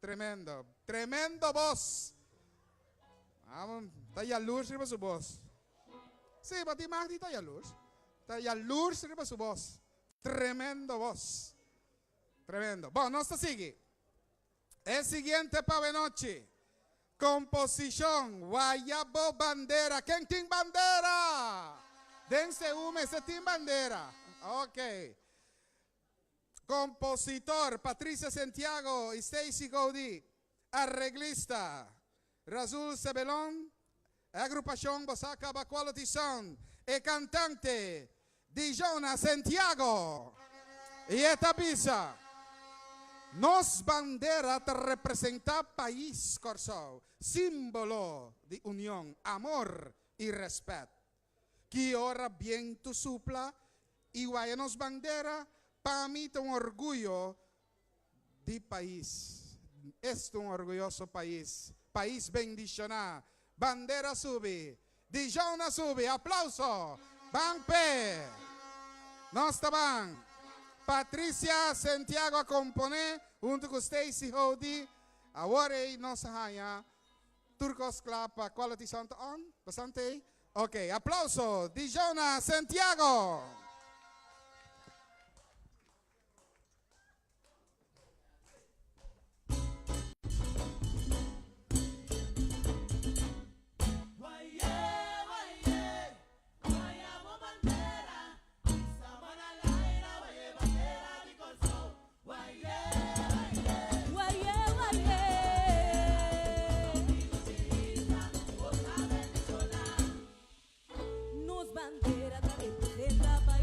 Tremendo. Tremendo voz. Está jaloers riba su voz. Sí, Pati Magdi está jaloers. Está jaloers riba su voz. Tremendo voz. Tremendo. Bueno, no se sigue. El siguiente pavenoche. Composición. Guayabo Bandera. ¿Quién tiene bandera? Dense hume, se tiene bandera. Ok. Compositor. Patricia Santiago y Stacy Gaudí. Arreglista. Razul Sebelón. Agrupación Bosaca Quality Sound. El cantante. Dijona Santiago. Y esta pizza. Nos bandera te representa país Corsao, símbolo de unión, amor y respeto. Que ora bien tu supla y guayanos bandera, para mí es un orgullo de país. Es un orgulloso país, país bendicionado. Bandera sube, Dijona sube, aplauso, van pe, no estaban. Patricia Santiago a componer, junto con Stacy Hody, ahora no se haya, Turcos Club Quality Sound on, bastante, ok, aplauso, Dijona Santiago. Nos bandera te representa país.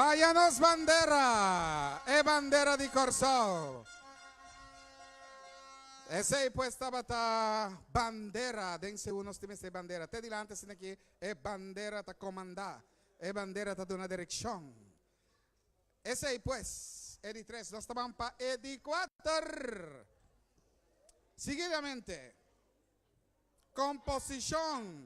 Váyanos bandera. E bandera di Corso. E sei pues tabata bandera. Dense unos times de bandera. Te dilante sin aquí. E bandera ta comandar. E bandera ta una dirección. E sei pues. E di 3. Nos estaban pa e di 4. Seguidamente. Composición.